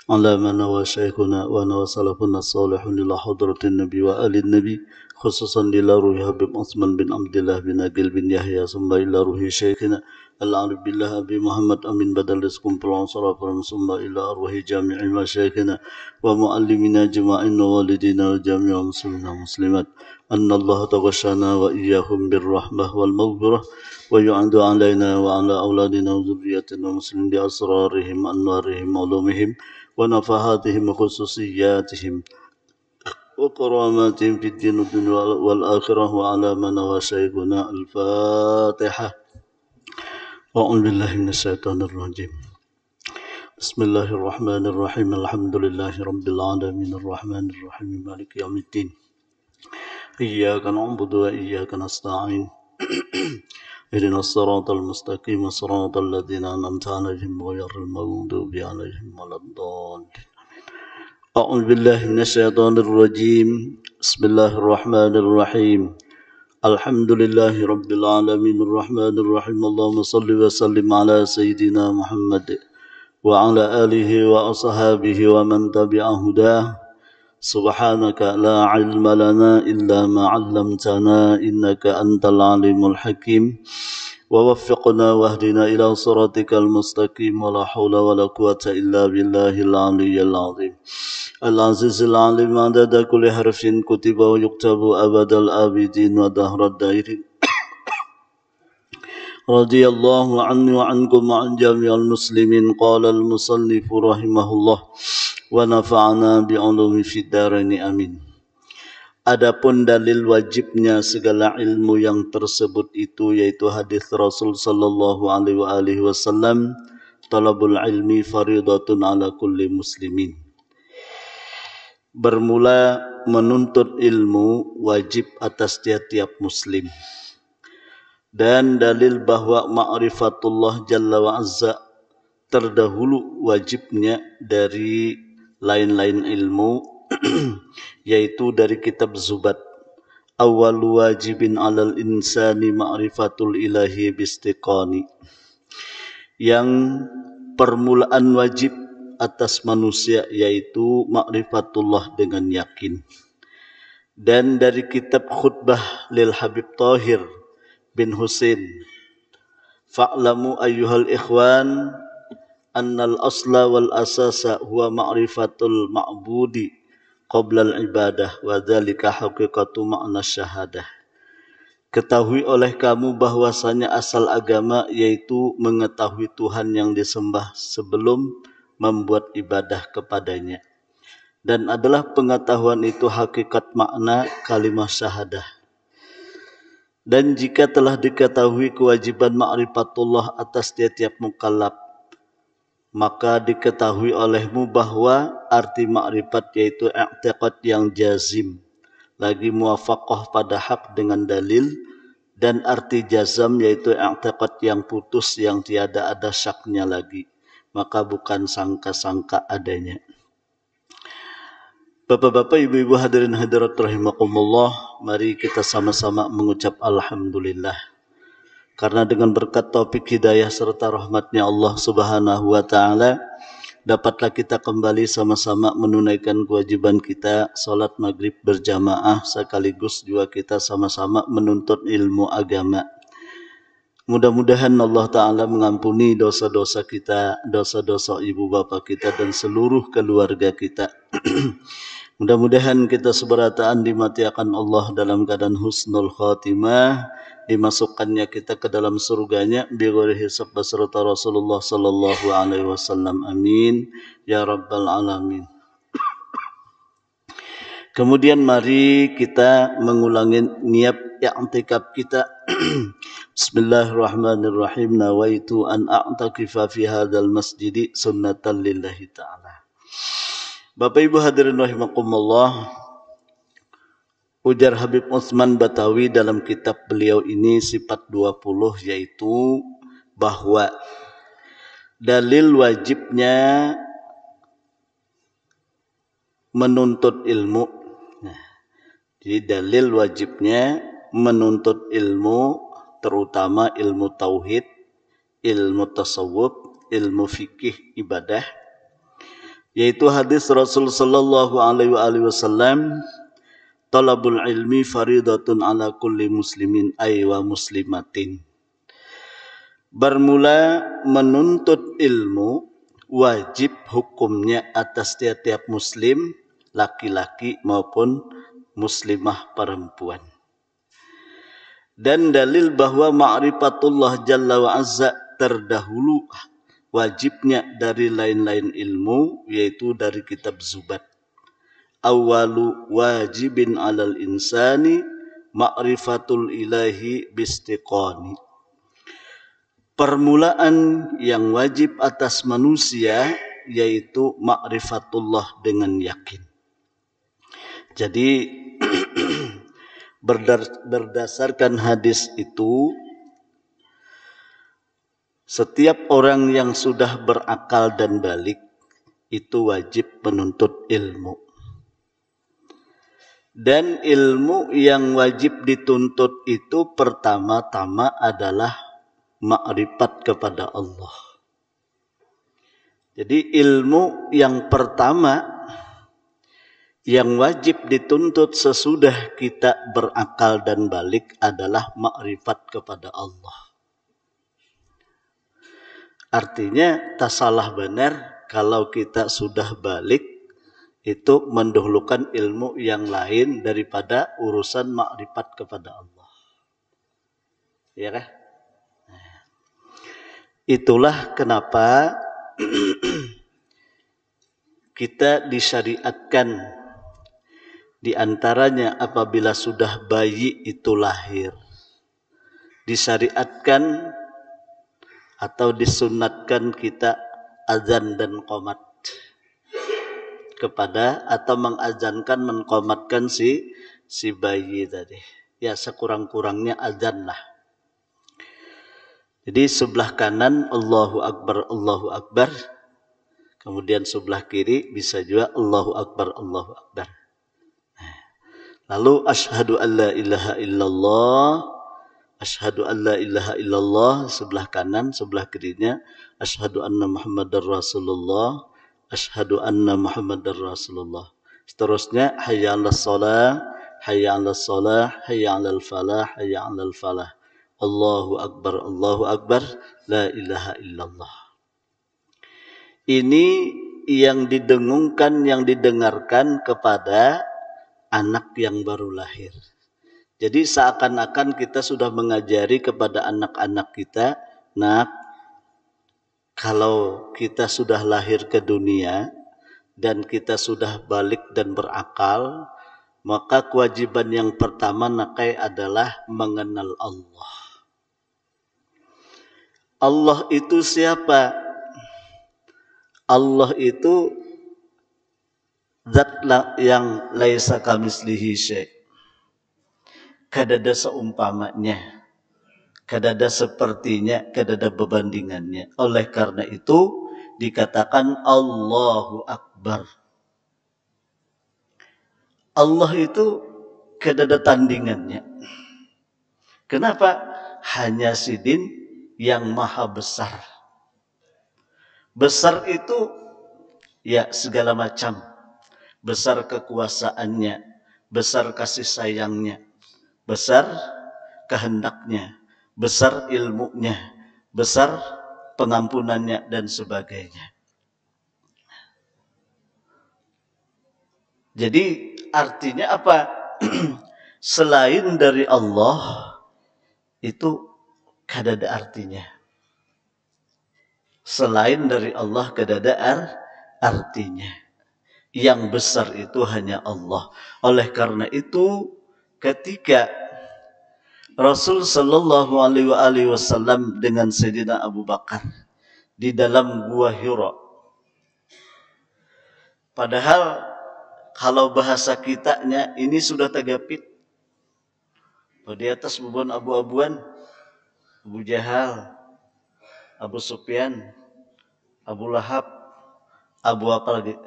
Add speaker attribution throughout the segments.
Speaker 1: على ما نوى شيخنا ونوى سلفنا الصالحون إلى حضرة النبي وآل النبي خصوصا إلى روح حبيب عثمان بن عبد الله بن أقيل بن يحيى ثم إلى روح شيخنا العارف بالله أبي محمد أمين بدل رزقكم بالعنصر ثم إلى أرواح جامع مشايخنا ومعلمنا أجمعين ووالدينا وجميع المسلمين والمسلمات أن الله تغشانا وإياهم بالرحمة والمغفرة ويعد علينا وعلى أولادنا وذرياتنا المسلمين بأسرارهم أنوارهم علومهم ونفحاتهم وخصوصياتهم وكراماتهم في الدين والدنيا والآخرة وعلى من هو شيخنا الفاتحة. أعوذ بالله من الشيطان الرجيم. بسم الله الرحمن الرحيم. الحمد لله رب العالمين الرحمن الرحيم مالك يوم الدين. إياك نعبد وإياك نستعين. اهدنا الصراط المستقيم صراط الذين أنعمت عليهم غير المغضوب عليهم ولا الضالين. أعوذ بالله من الشيطان الرجيم. بسم الله الرحمن الرحيم. الحمد لله رب العالمين الرحمن الرحيم. اللهم صل وسلم على سيدنا محمد وعلى آله وأصحابه ومن تبع هداه. سبحانك لا علم لنا إلا ما علمتنا إنك أنت العليم الحكيم. ووفقنا واهدنا إلى صراطك المستقيم ولا حول ولا قوة إلا بالله العلي العظيم العزيز العليم عدد كل حرف كتب ويكتب أبد الآبدين ودهر الدائرين. رضي الله عني وعنكم وعن جميع المسلمين. قال المصنف رحمه الله ونفعنا بعلوم في الدارين آمين. Adapun dalil wajibnya segala ilmu yang tersebut itu yaitu hadis Rasul sallallahu alaihi wasallam, talabul ilmi faridatun ala kulli muslimin. Bermula menuntut ilmu wajib atas tiap-tiap muslim. Dan dalil bahwa ma'rifatullah jalla wa azza terdahulu wajibnya dari lain-lain ilmu yaitu dari kitab Zubat. Awal wajibin alal insani ma'rifatul ilahi bistiqani. Yang permulaan wajib atas manusia yaitu ma'rifatullah dengan yakin. Dan dari kitab Khutbah lil Habib Tahir bin Husain. Fa'lamu ayyuhal ikhwan annal asla wal asasa huwa ma'rifatul ma'budi qabla al-ibadah wa dzalika haqiqatu makna syahadah. Ketahui oleh kamu bahwasanya asal agama yaitu mengetahui Tuhan yang disembah sebelum membuat ibadah kepadanya. Dan adalah pengetahuan itu hakikat makna kalimah syahadah. Dan jika telah diketahui kewajiban ma'rifatullah atas tiap-tiap mukallaf, maka diketahui olehmu bahwa arti makrifat yaitu i'tiqad yang jazim, lagi muwafaqah pada hak dengan dalil, dan arti jazam yaitu i'tiqad yang putus yang tiada ada syaknya lagi, maka bukan sangka-sangka adanya. Bapak-bapak, ibu-ibu hadirin hadirat rahimakumullah, mari kita sama-sama mengucap alhamdulillah. Karena dengan berkat taufik hidayah serta rahmatnya Allah subhanahu wa ta'ala, dapatlah kita kembali sama-sama menunaikan kewajiban kita salat maghrib berjamaah, sekaligus juga kita sama-sama menuntut ilmu agama. Mudah-mudahan Allah ta'ala mengampuni dosa-dosa kita, dosa-dosa ibu bapak kita dan seluruh keluarga kita. Mudah-mudahan kita seberataan dimati akan Allah dalam keadaan husnul khatimah, dimasukkannya kita ke dalam surganya bighairi hisab beserta Rasulullah sallallahu alaihi wasallam. Amin ya rabbal alamin. Kemudian mari kita mengulangi niat i'tikaf kita. Bismillahirrahmanirrahim. Nawaitu an a'takifa fi hadzal masjid sunnatan lillahi ta'ala. Bapak Ibu hadirin rahimakumullah, ujar Habib Utsman Batawi dalam kitab beliau ini Sifat 20, yaitu bahwa dalil wajibnya menuntut ilmu. Jadi dalil wajibnya menuntut ilmu, terutama ilmu tauhid, ilmu tasawuf, ilmu fikih ibadah. yaitu hadis Rasul sallallahu alaihi wasallam, talabul ilmi faridatun ala kulli muslimin ay wa muslimatin. Bermula menuntut ilmu wajib hukumnya atas tiap-tiap muslim, laki-laki maupun muslimah perempuan. Dan dalil bahwa ma'rifatullah jalla wa azza terdahulu wajibnya dari lain-lain ilmu, yaitu dari kitab Zubat. Awalu wajibin alal insani ma'rifatul ilahi bistiqani. Permulaan yang wajib atas manusia yaitu ma'rifatullah dengan yakin. Jadi berdasarkan hadis itu, setiap orang yang sudah berakal dan balik itu wajib menuntut ilmu. Dan ilmu yang wajib dituntut itu pertama-tama adalah ma'rifat kepada Allah. Jadi ilmu yang pertama yang wajib dituntut sesudah kita berakal dan balik adalah ma'rifat kepada Allah. Artinya tak salah benar kalau kita sudah balik itu mendahulukan ilmu yang lain daripada urusan ma'rifat kepada Allah. Ya kan? Itulah kenapa kita disyariatkan, di antaranya apabila sudah bayi itu lahir, disyariatkan atau disunatkan kita azan dan qomat kepada, atau mengazankan, mengqomatkan si bayi tadi. Ya sekurang-kurangnya azan lah. Jadi sebelah kanan Allahu Akbar, Allahu Akbar. Kemudian sebelah kiri bisa juga Allahu Akbar, Allahu Akbar. Lalu asyhadu an la ilaha illallah, asyhadu an la ilaha illallah sebelah kanan, sebelah kirinya asyhadu anna Muhammadar Rasulullah, asyhadu anna Muhammadar Rasulullah. Seterusnya hayya 'alas shalah, hayya 'alas shalah, hayya 'alal falah, hayya 'alal falah. Allahu Akbar, Allahu Akbar, la ilaha illallah. Ini yang didengungkan, yang didengarkan kepada anak yang baru lahir. Jadi seakan-akan kita sudah mengajari kepada anak-anak kita, nak, kalau kita sudah lahir ke dunia dan kita sudah balik dan berakal, maka kewajiban yang pertama nakai adalah mengenal Allah. Allah itu siapa? Allah itu zat yang laisa kamislihi syai'. Kadada seumpamanya, kadada sepertinya, kadada berbandingannya. Oleh karena itu dikatakan Allahu Akbar. Allah itu kadada tandingannya. Kenapa? Hanya sidin yang maha besar. Besar itu ya segala macam. Besar kekuasaannya, besar kasih sayangnya, besar kehendaknya, besar ilmunya, besar pengampunannya dan sebagainya. Jadi artinya apa? Selain dari Allah itu kadada artinya. Selain dari Allah kadada artinya. Yang besar itu hanya Allah. Oleh karena itu ketika Rasul sallallahu alaihi wasallam dengan Sayyidina Abu Bakar di dalam gua Hira. Padahal kalau bahasa kitanya ini sudah tegapit. Di atas bubun abu-abuan, Abu Jahal, Abu Sufyan, Abu Lahab, Abu apa lagi?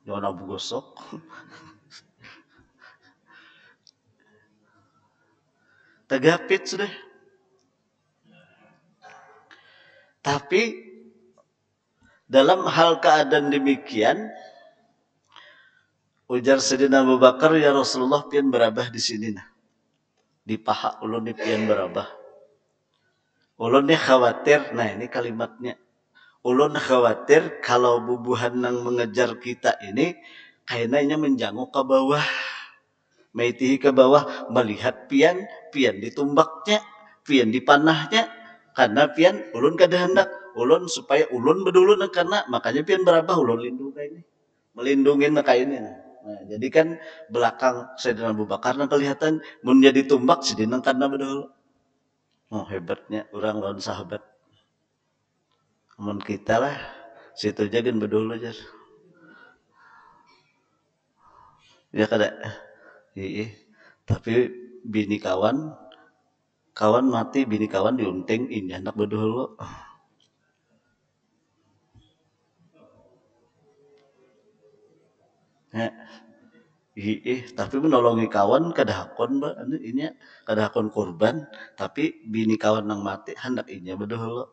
Speaker 1: Jangan Abu Gosok. Tegapit sudah. Tapi Dalam hal keadaan demikian, ujar Sayyidina Abu Bakar, ya Rasulullah pian berabah di sini nah. Di paha ulun pian berabah. Ulun khawatir, nah ini kalimatnya. Ulun khawatir kalau bubuhan yang mengejar kita ini kayaknya menjanguk ke bawah. Maitihi ke bawah melihat pian ditumbaknya, pian dipanahnya. Karena pian ulun kada hendak, ulun supaya ulun bedulun karena makanya pian berabah ulun lindungi ini. Melindungi mereka ini. Nah, jadi kan belakang Sayyidina Abu Bakar kelihatan menjadi tumbak sedinang karena bedul. Oh hebatnya orang lawan sahabat. Amun kita lah situ aja kan bedul aja. Ya kada. Iya. Tapi bini kawan mati, bini kawan diunting ini anak bedul. Ya. Tapi menolongi kawan kadahakon ba ini kadahakon korban tapi bini kawan nang mati hendak inya bedul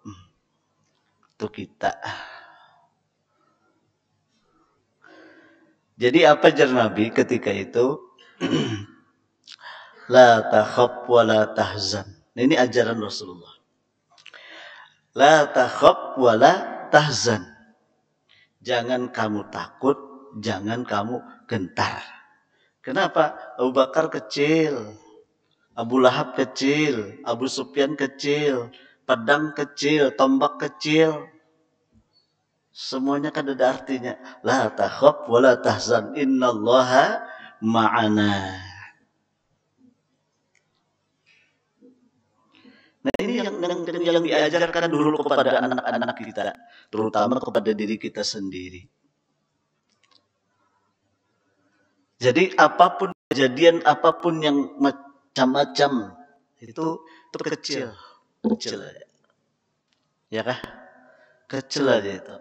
Speaker 1: itu kita. Jadi apa jar Nabi ketika itu? La takhaf wa la tahzan. Nah, ini ajaran Rasulullah. La takhaf wa la tahzan. Jangan kamu takut, jangan kamu gentar. Kenapa? Abu Bakar kecil, Abu Lahab kecil, Abu Sufyan kecil, pedang kecil, tombak kecil. Semuanya kan ada artinya. La takhaf wa la tahzan. Innallaha ma'ana. Nah ini yang diajarkan dulu kepada anak-anak kita, terutama kepada diri kita sendiri. Jadi apapun kejadian, apapun yang macam-macam itu kecil aja. Ya kah? Kecil aja itu.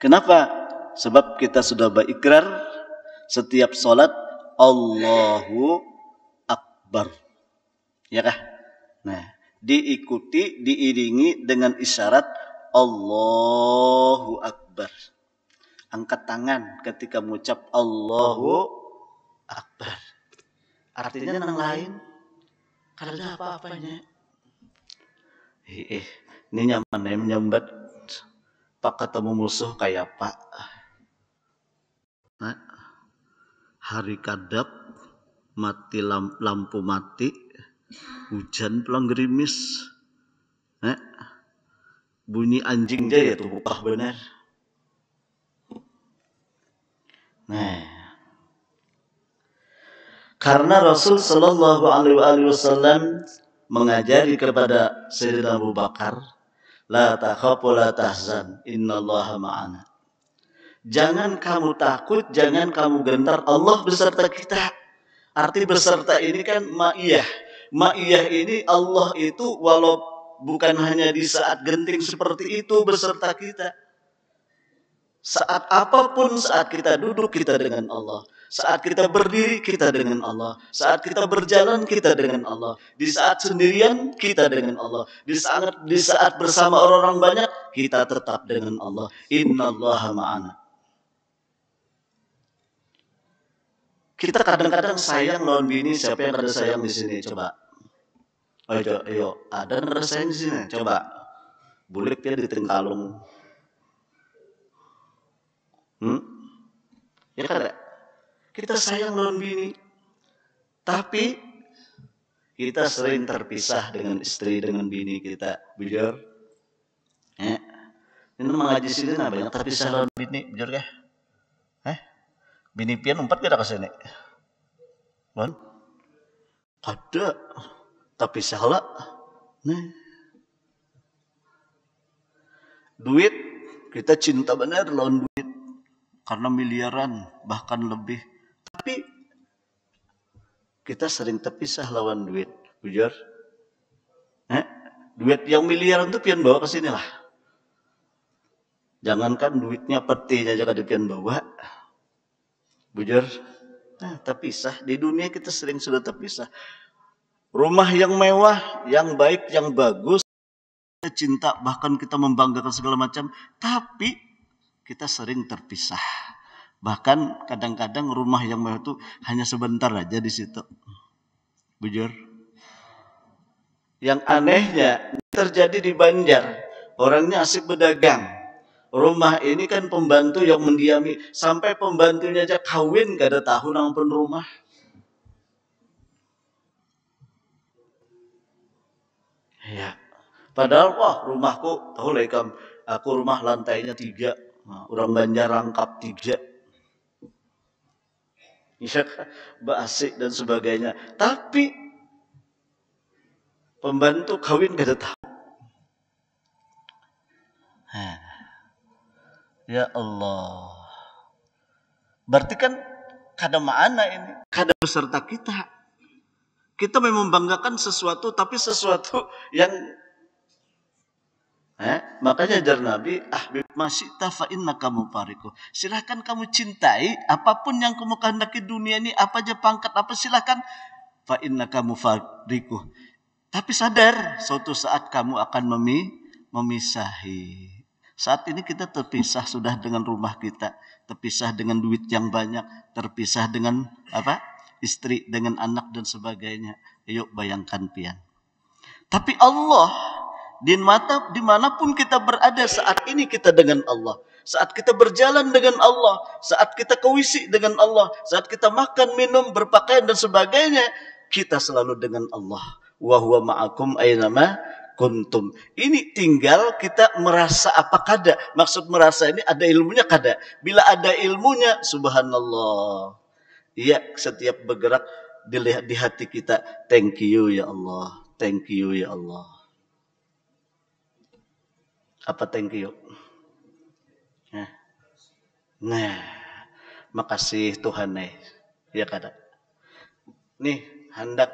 Speaker 1: Kenapa? Sebab kita sudah berikrar setiap sholat Allahu Akbar. Ya kah? Nah, diikuti, diiringi dengan isyarat Allahu Akbar. Angkat tangan ketika mengucap Allahu Akbar. Artinya yang lain, kada ada apa-apanya. Ini nyaman ya menyambat pak ketemu musuh kayak pak. Nah, hari kadap, mati lampu mati, hujan pulang gerimis, bunyi anjing aja ya tuh bupah benar. Nah, karena Rasul Shallallahu Alaihi Wasallam mengajari kepada Sayyidina Abu Bakar, la takhaf wa la tahzan, innallaha ma'ana. Jangan kamu takut, jangan kamu gentar, Allah beserta kita. Arti beserta ini kan ma'iyah. Ma'iyah ini Allah itu walau bukan hanya di saat genting seperti itu beserta kita. Saat apapun, saat kita duduk kita dengan Allah. Saat kita berdiri kita dengan Allah. Saat kita berjalan kita dengan Allah. Di saat sendirian kita dengan Allah. Di saat bersama orang-orang banyak kita tetap dengan Allah. Innallaha ma'ana. Kita kadang-kadang sayang lawan bini, siapa yang ada sayang di sini coba? Ayo, ada yang ada sayang di sini coba. Bulik dia di Tengkalung. Ya kan? Kita sayang lawan bini, tapi kita sering terpisah dengan istri, dengan bini kita. Bujur? Ini mengaji sini banyak terpisah lawan bini, bujur ya? Bini pian umpat kita ke sini. Lawan? Ada, tapi salah. Nah, duit kita cinta benar lawan duit. Karena miliaran bahkan lebih. Tapi kita sering terpisah lawan duit. Bujur? Duit yang miliaran itu pian bawa ke sini lah. Jangankan duitnya petinya aja kada pian bawa. Bujur? Nah, terpisah. Di dunia kita sering sudah terpisah. Rumah yang mewah, yang baik, yang bagus. kita cinta, bahkan kita membanggakan segala macam, tapi kita sering terpisah. Bahkan kadang-kadang rumah yang mewah itu hanya sebentar aja di situ. Bujur. Yang anehnya terjadi di Banjar. Orangnya asik berdagang. Rumah ini kan pembantu yang mendiami. Sampai pembantunya aja kawin gak ada tahun ampun rumah. Ya. Padahal wah rumahku tahu lekam. Aku rumah lantainya 3. Nah, orang Banjar rangkap 3. Ya, asik dan sebagainya. Tapi pembantu kawin gak ada tahu. Ya Allah. Berarti kan kada mana ini? Kada beserta kita. Kita memang membanggakan sesuatu, tapi sesuatu yang makanya ajar Nabi, ahbib masyita fa innaka mufariqu. Silahkan kamu cintai apapun yang kamu kehendaki dunia ini, apa aja pangkat apa silahkan, fa innaka mufariqu. Tapi sadar suatu saat kamu akan memisahi. Saat ini kita terpisah sudah dengan rumah kita, terpisah dengan duit yang banyak, terpisah dengan istri, dengan anak dan sebagainya. Yuk bayangkan pian. Tapi Allah, dimanapun kita berada saat ini kita dengan Allah. Saat kita berjalan dengan Allah, saat kita kewisi dengan Allah, saat kita makan, minum, berpakaian dan sebagainya, kita selalu dengan Allah. Wa huwa ma'akum aynama kuntum. Ini tinggal kita merasa apa kada. Maksud merasa ini ada ilmunya kada. Bila ada ilmunya, subhanallah. Iya, setiap bergerak dilihat di hati kita, thank you ya Allah, thank you ya Allah. Apa thank you? Nah, makasih Tuhan ya kada. Nih hendak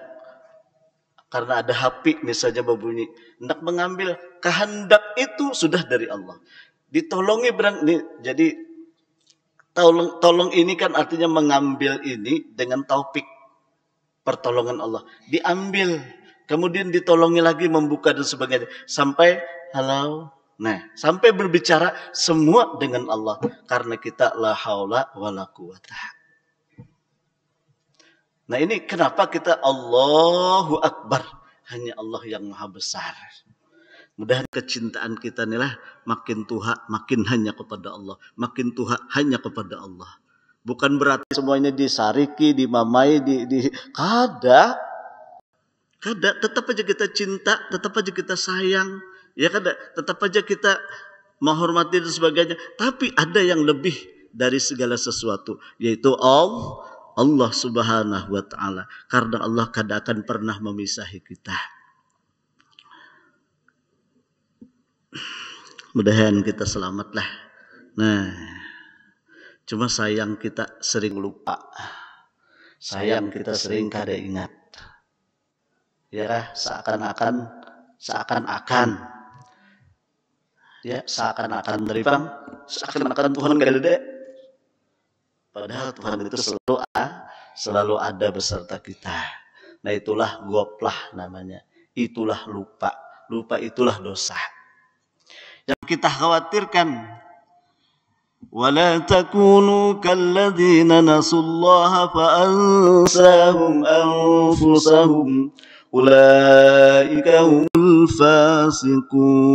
Speaker 1: karena ada HP misalnya berbunyi, hendak mengambil, kehendak itu sudah dari Allah. Ditolongi jadi tolong ini kan artinya mengambil ini dengan taufik pertolongan Allah. Diambil, kemudian ditolongi lagi membuka dan sebagainya sampai halo. Nah, sampai berbicara semua dengan Allah karena kita la haula wala quwata. Nah, ini kenapa kita Allahu Akbar, hanya Allah yang maha besar. Mudah-mudahan kecintaan kita inilah makin tuha, makin hanya kepada Allah, makin tuha hanya kepada Allah. Bukan berarti semuanya disariki, dimamai, kada, tetap aja kita cinta, tetap aja kita sayang. Ya kan, tetap aja kita menghormati dan sebagainya. Tapi ada yang lebih dari segala sesuatu, yaitu Allah Subhanahu wa ta'ala. Karena Allah kada akan pernah memisahi kita. Mudah-mudahan kita selamatlah. Nah, cuma sayang kita sering lupa. Sayang kita sering kada ingat. Ya, seakan-akan ya seakan-akan dari bang, seakan-akan Tuhan gak ada. Padahal Tuhan itu selalu ada beserta kita. Nah, itulah goplah namanya. Itulah lupa. Lupa itulah dosa. Yang kita khawatirkan, wala takunu kalladzina nasullaha fa ansahum anfusahum ulaika humul fasiqun.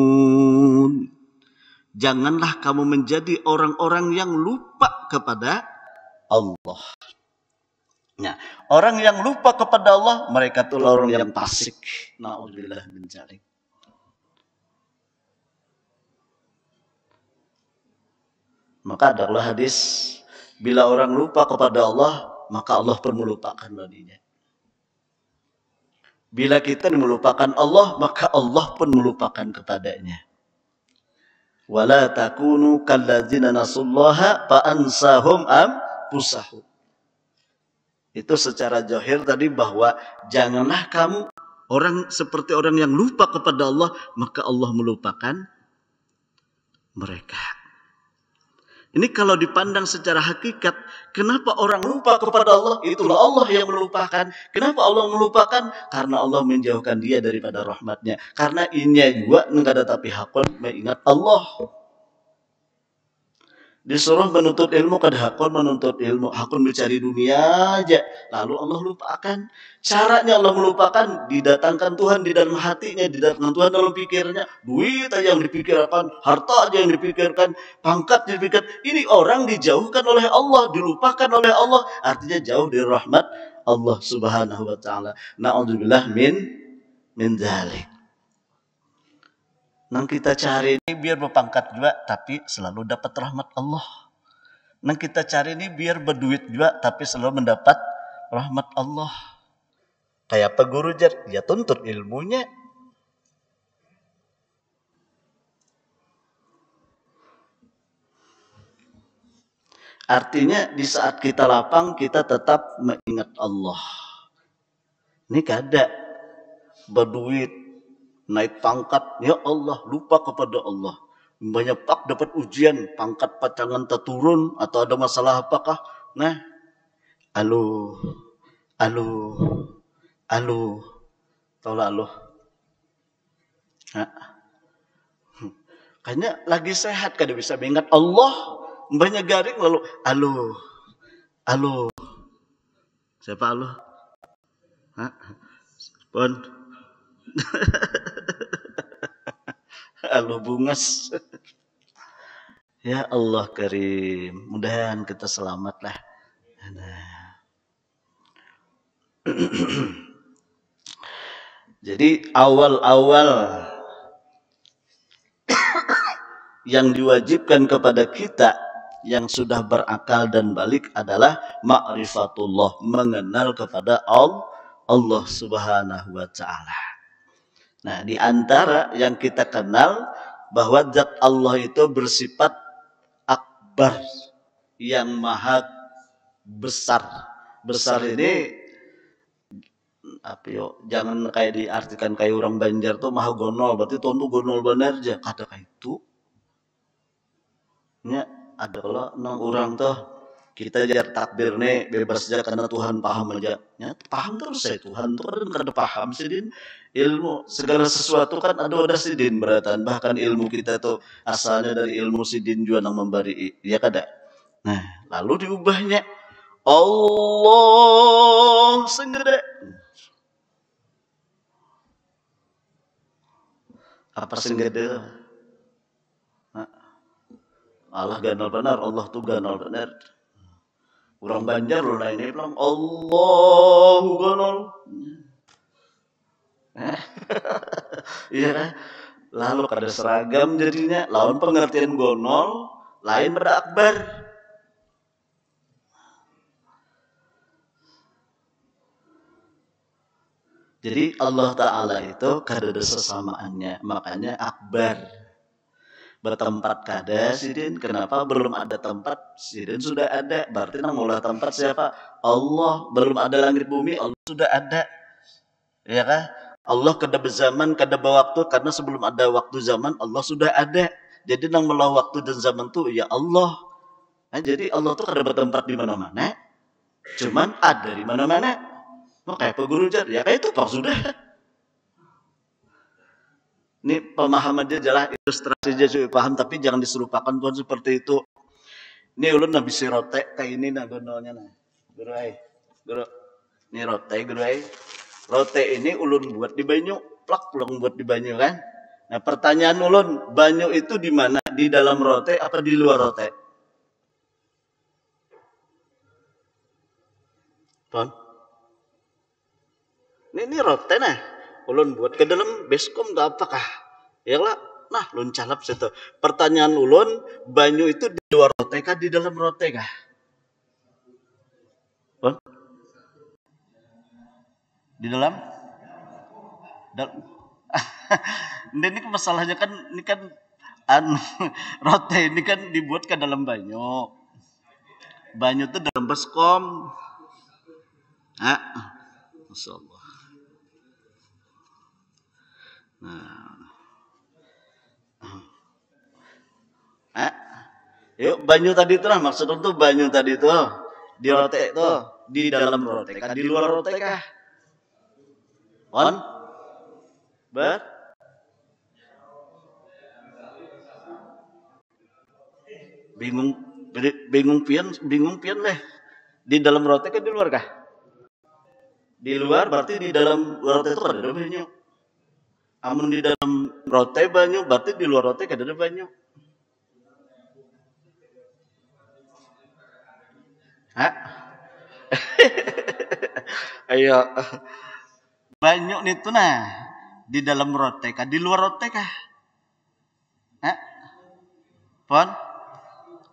Speaker 1: Janganlah kamu menjadi orang-orang yang lupa kepada Allah. Nah, orang yang lupa kepada Allah, mereka itu orang yang fasik. Na'udzubillah min dzalik. Maka adalah hadis, bila orang lupa kepada Allah, maka Allah pun melupakan dirinya. Bila kita melupakan Allah, maka Allah pun melupakan kepadanya. Wala takunu kalladzina nasullaha fa ansahum anfusahum. Itu secara zahir tadi bahwa janganlah kamu seperti orang yang lupa kepada Allah, maka Allah melupakan mereka. Ini kalau dipandang secara hakikat, kenapa orang lupa kepada Allah? Itulah Allah yang melupakan. Kenapa Allah melupakan? Karena Allah menjauhkan dia daripada rahmatnya. Karena inya juga enggak ada tapi hakun mengingat Allah. Disuruh menuntut ilmu, kada hakun menuntut ilmu, hakun mencari dunia aja. Lalu Allah lupakan. Caranya Allah melupakan, didatangkan Tuhan di dalam hatinya, didatangkan Tuhan dalam pikirnya. Duit aja yang dipikirkan, harta aja yang dipikirkan, pangkat dipikirkan. Ini orang dijauhkan oleh Allah, dilupakan oleh Allah. Artinya jauh dari rahmat Allah subhanahu wa ta'ala. Na'udzubillah min dzalik. Nang kita cari ini biar berpangkat juga, tapi selalu dapat rahmat Allah. Nang kita cari ini biar berduit juga, tapi selalu mendapat rahmat Allah. Kayak apa guru jar? Ya tuntut ilmunya. Artinya di saat kita lapang, kita tetap mengingat Allah. Ini kada berduit, naik pangkat, ya Allah, lupa kepada Allah. Banyak pak dapat ujian, pangkat pacangan terturun atau ada masalah apakah? Nah, alo, tau lah alo. Nah, kayaknya lagi sehat, kada bisa mengingat Allah. Banyak garing lalu, alo. Siapa alo? Hah? Pon. Alo bungas. Ya Allah Karim, mudahan kita selamat lah. Jadi awal-awal yang diwajibkan kepada kita yang sudah berakal dan balik adalah ma'rifatullah, mengenal kepada Allah subhanahu wa ta'ala. Nah, di antara yang kita kenal bahwa zat Allah itu bersifat akbar, yang maha besar. Besar ini apa yo? Jangan kayak diartikan kayak orang Banjar tuh maha gonol, berarti tuh gonol bener aja. Kata kayak itu. Nya ada kalau nang orang tuh kita jar takbir nih bebas aja karena Tuhan paham aja. Ya, paham terus saya Tuhan tuh kada paham sih din. Ilmu segala sesuatu kan ada wadah sidin beratan, bahkan ilmu kita tuh asalnya dari ilmu sidin juga nang memberi ya kada. Nah, lalu diubahnya Allah senggede. Apa senggede? Allah ganal benar, Allah tuh ganal benar. Orang Banjar loh lainnya bilang Allahu ganal. Iya kan? Lalu kada seragam jadinya, lawan pengertian gonol, lain pada akbar. Jadi Allah Ta'ala itu kada ada sesamaannya, makanya akbar. Bertempat kada sidin, kenapa belum ada tempat? Sidin sudah ada, berarti nang mula tempat siapa? Allah. Belum ada langit bumi, Allah sudah ada. Ya kan? Allah kada berzaman, kada berwaktu, karena sebelum ada waktu zaman Allah sudah ada. Jadi nang mula waktu dan zaman tuh ya Allah. Nah, jadi Allah tuh kada bertempat di mana-mana, cuman ada di mana-mana. Kayak guru jar, ya kayak itu pak sudah. Ini pemahaman dia adalah ilustrasi dia supaya paham, tapi jangan diserupakan Tuhan seperti itu. Ini ulun nabi si rote kayak ini nah gonolnya nah. Guru ai. Guru. Ini rote guru ai. Rote ini ulun buat di banyu, plak pulang buat di banyu kan. Nah, pertanyaan ulun, banyu itu di mana? Di dalam rote apa di luar rote? Pon. Ini rote nah. Ulun buat ke dalam beskom tak apakah? Ya lah, nah ulun calap situ. Pertanyaan ulun, banyu itu di luar rote kah di dalam rote kah? Pon? Di dalam? Ini masalahnya kan ini kan rote ini kan dibuat ke dalam banyu. Banyu itu dalam baskom. Ah, Masya Allah. Nah. Yuk, banyu tadi itu lah maksud tuh banyu tadi itu di rote tuh, di dalam rote kah, di luar rote kah? On? Ber? Bingung, bingung pian leh. Di dalam rote kah di luar kah? Di luar berarti di dalam rote itu ada banyu. Amun di dalam rote banyu, berarti di luar rote kada ada banyu. Hah? Ayo. Banyu itu nah di dalam rote kah, di luar rote kah? Hah? Pon?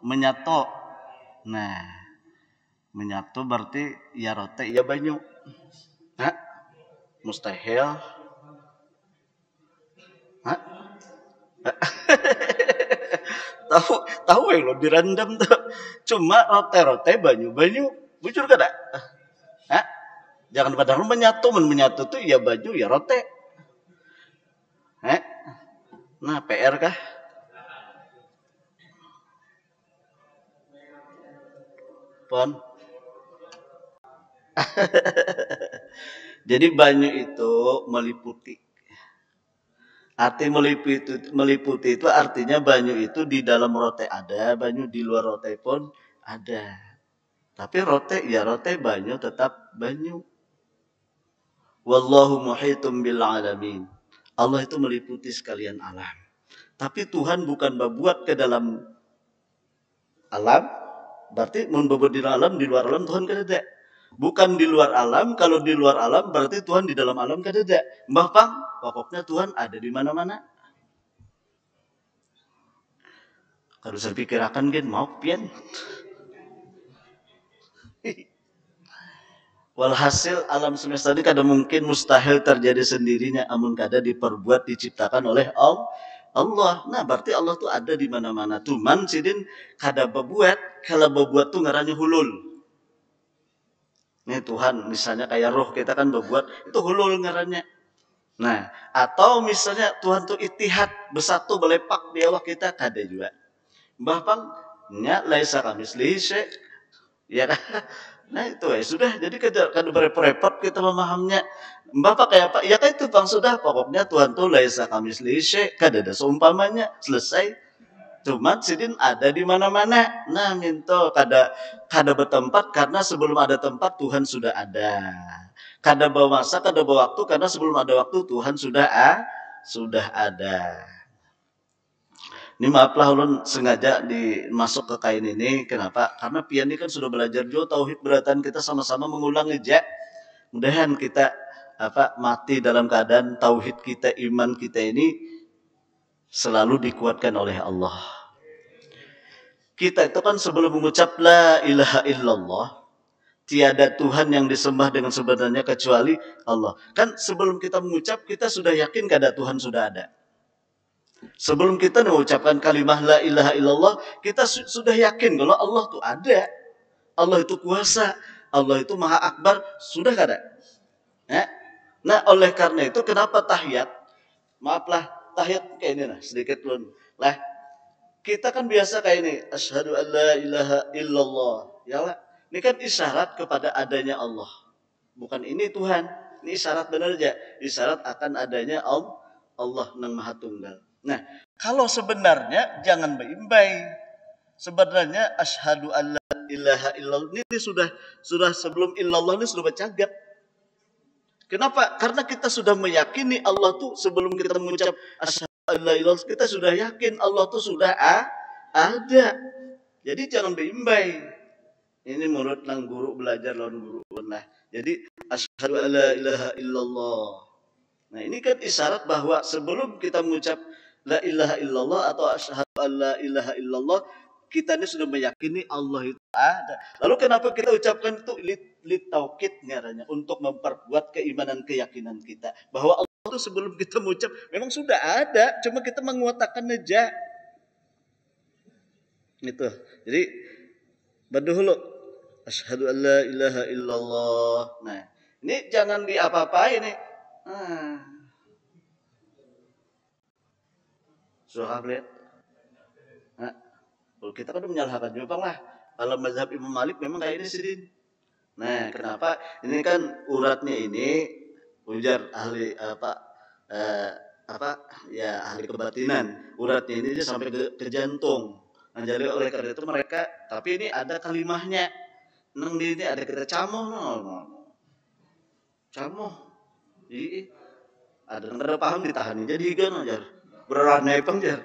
Speaker 1: Menyatu. Nah, menyatu berarti ya rote ya banyu. Hah? Mustahil. Hah? tahu tahu yang lo dirandam tuh. Cuma rote-rote banyu-banyu. Bujur kada? Hah? Jangan padahal menyatu tuh ya baju ya rote. Hah? Nah, PR kah? Pon. Jadi banyu itu meliputi. Arti meliputi itu artinya banyu itu di dalam rote ada, banyu di luar rote pun ada. Tapi rote ya rote, banyu tetap banyu. Wallahu muhitum bil alamin. Allah itu meliputi sekalian alam. Tapi Tuhan bukan membuat ke dalam alam, berarti membobot di alam, di luar alam Tuhan kada ada. Bukan di luar alam, kalau di luar alam berarti Tuhan di dalam alam kada ada. Mbah Pang, pokoknya Tuhan ada di mana-mana. Kalau saya pikirakan kan mau pian. Walhasil alam semesta ini kada mungkin mustahil terjadi sendirinya, amun kada diperbuat diciptakan oleh Allah. Nah, berarti Allah tuh ada di mana-mana. Cuman sidin kada berbuat, kalau berbuat tuh ngarannya hulul. Nih Tuhan, misalnya kayak roh kita kan berbuat, itu hulul ngarannya. Nah, atau misalnya Tuhan tuh itihad, bersatu belepak di awak kita, kada juga. Mbah Pang, nya laisa kamislihi syai'. Ya kan? Nah itu ya sudah, jadi kada berepot-repot kita memahaminya. Bapak kayak apa? Ya kan itu Bang, sudah pokoknya Tuhan tuh laisa kamislihi syai', kada ada seumpamanya, selesai. Cuman sidin ada di mana-mana. Nah, minto kada kada bertempat karena sebelum ada tempat Tuhan sudah ada. Kada bawa masa, kada bawa waktu karena sebelum ada waktu Tuhan sudah ada. Ini maaflah ulun sengaja dimasuk ke kain ini. Kenapa? Karena pian ini kan sudah belajar juga tauhid, beratan kita sama-sama mengulang aja. Mudahan kita mati dalam keadaan tauhid kita, iman kita ini selalu dikuatkan oleh Allah. Kita itu kan sebelum mengucap la ilaha illallah, tiada Tuhan yang disembah dengan sebenarnya kecuali Allah. Kan sebelum kita mengucap, kita sudah yakin kada Tuhan sudah ada. Sebelum kita mengucapkan kalimah la ilaha illallah, kita sudah yakin kalau Allah itu ada. Allah itu kuasa, Allah itu maha akbar, sudah kada? Ya? Nah, oleh karena itu kenapa tahiyat? Maaflah, tahiyat kayak ini lah, sedikit lun. Lah, kita kan biasa kayak ini, asyhadu an la ilaha illallah. Ya lah, ini kan isyarat kepada adanya Allah. Bukan ini Tuhan, ini isyarat benar aja, isyarat akan adanya Allah yang Maha Tunggal. Nah, kalau sebenarnya jangan beimbai. Sebenarnya asyhadu alla ilaha illallah ini sudah sebelum illallah ini sudah bercagap. Kenapa? Karena kita sudah meyakini Allah tuh sebelum kita mengucap asyhadu alla illallah, kita sudah yakin Allah tuh sudah ada. Jadi jangan beimbai. Ini menurut nang guru belajar lawan guru lah. Jadi asyhadu alla ilaha illallah. Nah, ini kan isyarat bahwa sebelum kita mengucap la ilaha illallah atau asyhadu alla ilaha illallah, kita ini sudah meyakini Allah itu ada. Lalu kenapa kita ucapkan itu litaukid ngarannya, untuk memperkuat keimanan keyakinan kita bahwa Allah itu sebelum kita mengucap memang sudah ada, cuma kita menguatakan aja. Gitu. Jadi berdahulu asyhadu alla ilaha illallah. Nah, ini jangan diapa-apain nih. Sudah lihat? kita kan menyalahkan juga lah. Kalau mazhab Imam Malik memang kayak ini sih. Nah, kenapa? Ini kan uratnya ini ujar ahli ya ahli kebatinan. Uratnya ini dia sampai ke jantung. Nah, jadi oleh karena itu mereka, tapi ini ada kalimahnya. Nang di ini ada kita camoh, camoh. Iya, ada paham ditahan jadi kan ajar. Berarah nepeng jar.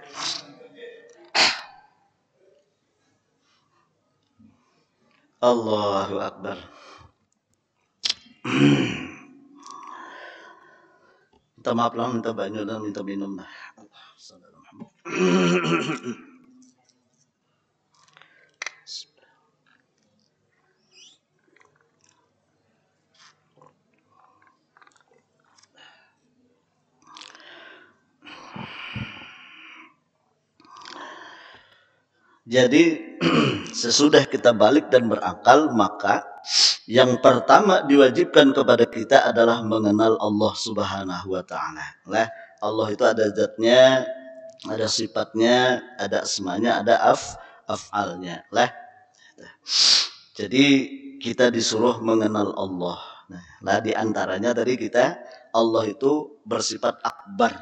Speaker 1: Allahu Akbar. Minta maaf lah, minta banyu dan minta minum lah. Jadi sesudah kita balik dan berakal, maka yang pertama diwajibkan kepada kita adalah mengenal Allah Subhanahu wa taala. Lah, Allah itu ada zatnya, ada sifatnya, ada asmanya, ada af'alnya. Lah. Jadi kita disuruh mengenal Allah. Nah, di antaranya tadi kita Allah itu bersifat akbar.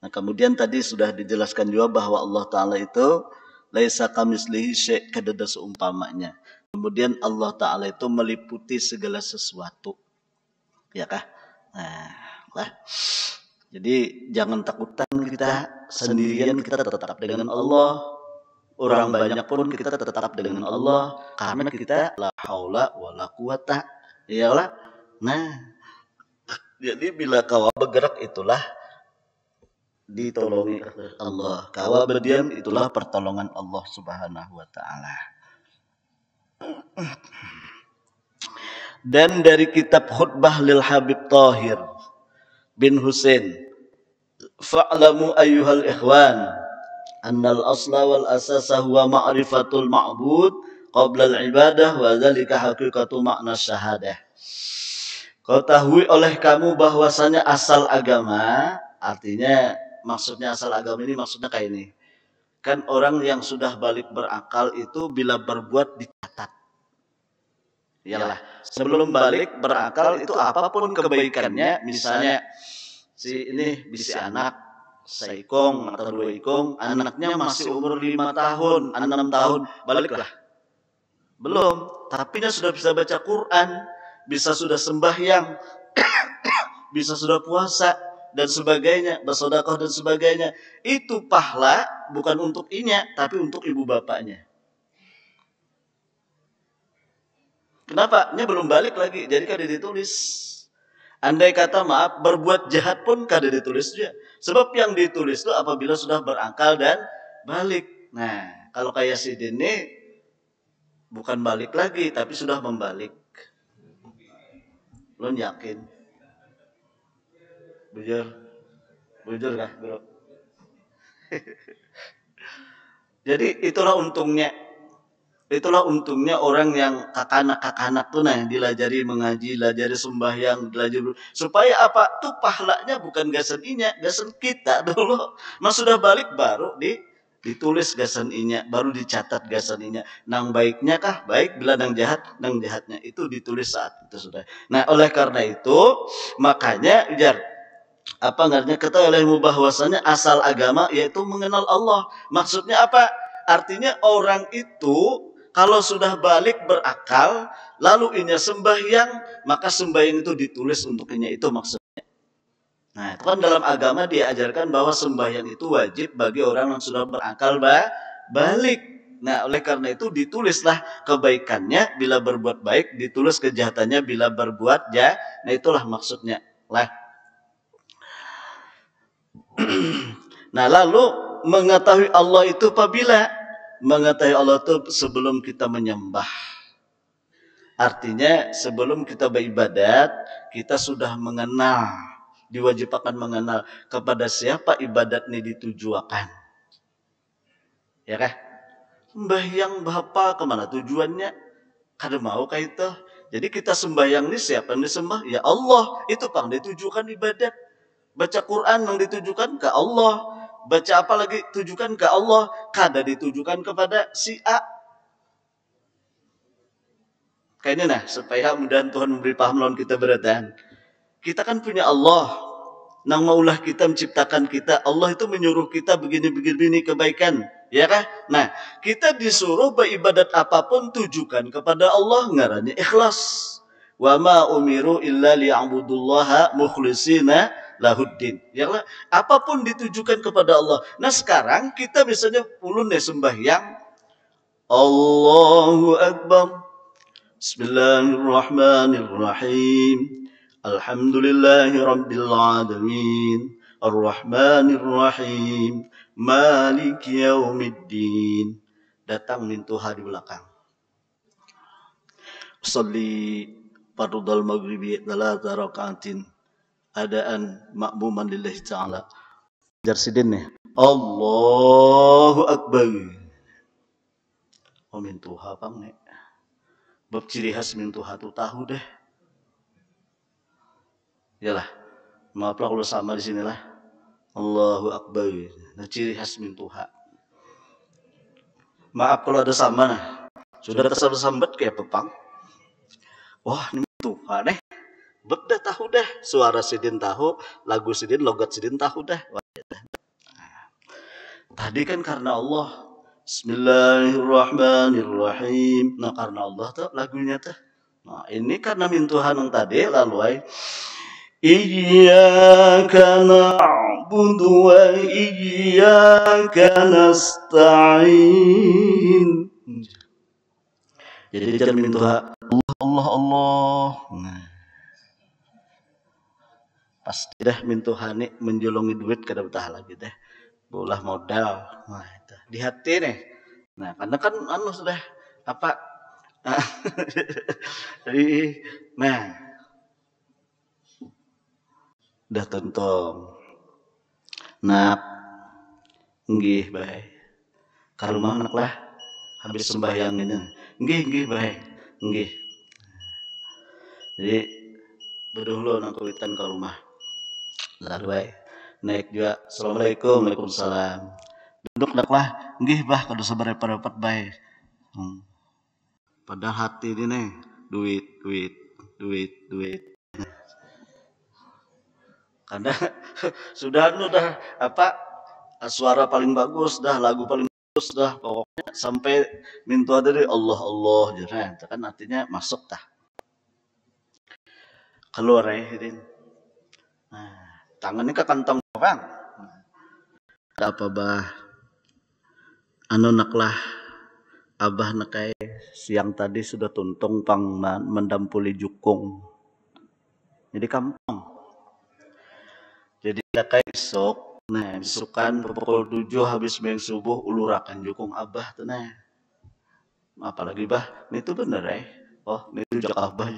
Speaker 1: Nah, kemudian tadi sudah dijelaskan juga bahwa Allah taala itu laisa kamislihi syai', kadada seumpamanya. Kemudian Allah taala itu meliputi segala sesuatu. Ya kah? Nah, lah. Jadi jangan takutan kita sendirian, kita tetap dengan Allah. Orang banyak pun kita tetap dengan Allah karena kita la haula wala quwata. Iyalah. Nah, jadi bila kau bergerak itulah ditolongi Allah. Kawa berdiam itulah pertolongan Allah Subhanahu wa taala. Dan dari kitab Khutbah lil Habib Tahir bin Husain, fa'lamu ayyuhal ikhwan annal asla wal asasa huwa ma'rifatul ma'bud qabla al ibadah wa dzalika haqiqatu makna syahadah. Ketahui oleh kamu bahwasanya asal agama, artinya maksudnya asal agama ini maksudnya kayak ini. Kan orang yang sudah balik berakal itu bila berbuat dicatat. Iyalah, sebelum balik berakal itu apapun kebaikannya, misalnya si ini bisa anak seikong atau dua ikong, anaknya masih umur 5 tahun, 6 tahun, baliklah. Belum, tapi dia sudah bisa baca Quran, bisa sudah sembahyang, bisa sudah puasa dan sebagainya, bersedekah dan sebagainya. Itu pahala bukan untuk inya, tapi untuk ibu bapaknya. Kenapa? Ini belum balik lagi, jadi kada ditulis. Andai kata maaf, berbuat jahat pun kada ditulis juga. Sebab yang ditulis itu apabila sudah berakal dan balik. Nah, kalau kayak si Dini, bukan balik lagi, tapi sudah membalik. Lo yakin? Bujur kah, bro? Jadi itulah untungnya orang yang kakanak tuh dilajari mengaji, dilajari sembahyang, dilajari supaya apa? Tuh pahalanya bukan gasan inya, gasan kita dulu. Mas sudah balik baru ditulis gasan inya, baru dicatat gasan inya. Nang baiknya kah? Baik, bila nang jahatnya itu ditulis saat itu sudah. Nah, oleh karena itu makanya kata olehmu bahwasanya asal agama yaitu mengenal Allah. Maksudnya apa? Artinya orang itu kalau sudah balik berakal, lalu inya sembahyang, maka sembahyang itu ditulis untuk inya, itu maksudnya. Nah, itu kan dalam agama diajarkan bahwa sembahyang itu wajib bagi orang yang sudah berakal balik. Nah, oleh karena itu ditulislah kebaikannya bila berbuat baik, ditulis kejahatannya bila berbuat jahat. Nah, itulah maksudnya. Lah. Nah, lalu mengetahui Allah itu apabila mengetahui Allah itu sebelum kita menyembah. Artinya sebelum kita beribadat, kita sudah mengenal, diwajibkan mengenal kepada siapa ibadat ini ditujukan. Ya kah? Sembahyang Bapak kemana tujuannya? Kada mau kah itu? Jadi kita sembahyang ini siapa yang disembah? Ya Allah, itu pang ditujukan ibadat. Baca Quran yang ditujukan ke Allah. Baca apa lagi? Tujukan ke Allah. Kada ditujukan kepada si A. Kayaknya nah, supaya mudah Tuhan memberi paham lawan kita beratan. Kita kan punya Allah. Nang maulah kita menciptakan kita. Allah itu menyuruh kita begini-begini kebaikan. Ya kan? Nah, kita disuruh beribadat apapun tujukan kepada Allah. Ngarannya ikhlas. Wa ma umiru illa liya'budullaha mukhlisina lahuddin. Ya kan? Apapun ditujukan kepada Allah. Nah sekarang kita misalnya ulun sembahyang. Allahu Akbar. Bismillahirrahmanirrahim. Alhamdulillahi Rabbil Alamin. Ar-Rahmanir-Rahim. Maliki Yaumiddin. Datang mintuha di belakang. Salli fardal maghribi 3 rakaatin. Adaan makmuman lillahi ta'ala. Jarsidin nih. Allahu Akbar. Oh mintuha pang nih. Bab ciri khas mintuha tu tahu deh. Yalah, maaflah kalau sama di sinilah. Allahu Akbar. Nah ciri khas mintuha. Maaf kalau ada sama nah. Sudah tersambat kayak pepang. Wah ini mintuha deh. Bab dah tahu dah. Suara sidin tahu, lagu sidin, logat sidin tahu dah. Tadi kan karena Allah. Bismillahirrahmanirrahim. Nah karena Allah tuh lagunya tuh. Nah ini karena mintuhan yang tadi lalu Iyyaka na'budu wa iyyaka nasta'in. Jadi jangan mintuha Allah. Nah. Pasti dah mintuhani menjolongi duit kada betah lagi deh. Bolah modal. Nah, itu. Di hati nih. Nah, karena kan sudah apa? Jadi, nah. Dah tentong. Nak. Nggih, bae. Ka rumah nak lah. Habis sembahyang ini. Nggih, bae. Nggih. Jadi, beduh nang kawitan ke rumah. Lalu bae. Naik juga. Assalamualaikum. Waalaikumsalam. Duduk nak lah. Nggih bah kada sabar-repot bae. Padahal hati ini nih. Duit. Karena sudah apa suara paling bagus dah, lagu paling bagus dah, pokoknya sampai minta dari Allah jangan kan artinya masuk dah keluar ini. Nah, tangannya ke kantong bang. Ada apa bah? Naklah abah nakai siang tadi sudah tuntung pang mendampuli jukung. Jadi kampung. Jadi nakai esok, nah besokan pukul 7 habis main subuh ulurakan jukung abah tuh nah. Apalagi bah, ini tuh bener Oh, ini tuh jak abah.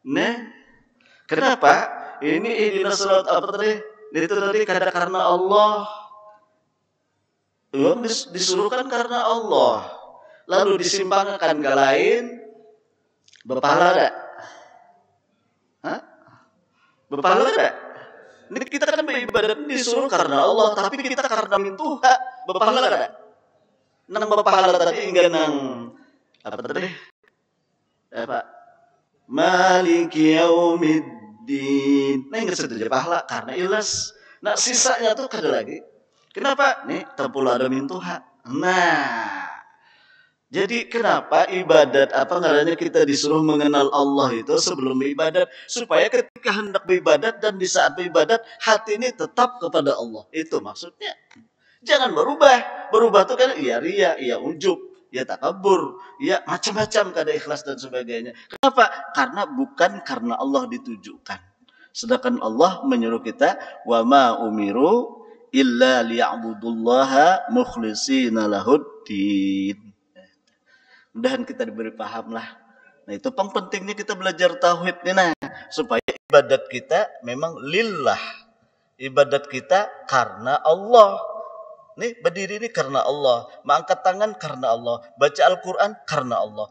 Speaker 1: Nah, kenapa? Ini ihdinas shiratal apa tadi? Itu tadi karena Allah. Disuruhkan karena Allah. Lalu disimpangkan ke lain. Berpahala tak? Berpahala tak? Ini kita kan beribadat disuruh karena Allah, tapi kita karena mintuha. Berpahala tak? Nang berpahala tadi hingga nang apa tadi? Apa? Maliki Yaumiddin. Nah enggak setuju pahala karena ilas. Nah sisanya tuh kada lagi. Kenapa? Nih tempula ada mintuha. Nah. Jadi kenapa ibadat apa ngarannya kita disuruh mengenal Allah itu sebelum beribadat supaya ketika hendak beribadat dan di saat beribadat hati ini tetap kepada Allah. Itu maksudnya. Jangan berubah. Berubah tuh kan iya ria, iya ujub, ya takabur, ya macam-macam kada ikhlas dan sebagainya. Kenapa? Karena bukan karena Allah ditujukan. Sedangkan Allah menyuruh kita wa ma umiru illa liya'budullaha mukhlishina lahuddin. Mudahan kita diberi paham lah. Nah itu pentingnya kita belajar tauhid nih nah supaya ibadat kita memang lillah. Ibadat kita karena Allah. Nih berdiri ini karena Allah, mengangkat tangan karena Allah, baca Al-Quran karena Allah,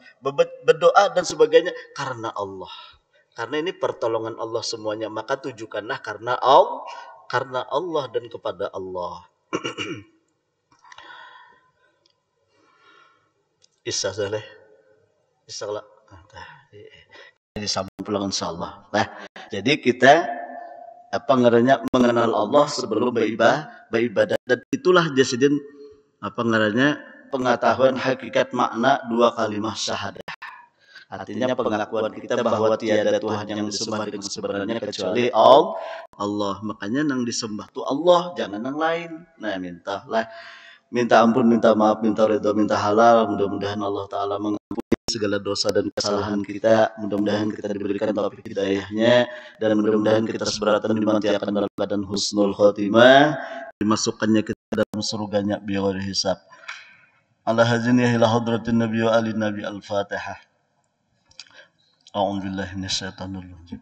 Speaker 1: berdoa dan sebagainya karena Allah. Karena ini pertolongan Allah semuanya, maka tujukanlah karena Allah dan kepada Allah. Isa saleh. Isa lah. Ini sambung pulang insyaallah. Nah, jadi kita mengenal Allah sebelum beribadah, dan itulah jasidin pengetahuan hakikat makna dua kalimat syahadah. Artinya pengakuan kita bahwa tiada Tuhan yang disembah dengan sebenarnya kecuali Allah. Makanya yang disembah tuh Allah, jangan yang lain. Nah, minta ampun, minta maaf, minta ridho, minta halal. Mudah-mudahan Allah Ta'ala mengampuni segala dosa dan kesalahan kita. Mudah-mudahan kita diberikan taufik hidayahnya, dan mudah-mudahan kita seberatan dimantiakan dalam keadaan husnul khotimah, dimasukkannya kita dalam surganya bighairi hisab. Ala hadzinihi ila hadratin nabi wa alin nabi al-fatihah. A'udzubillahi minasyaitonir rajim.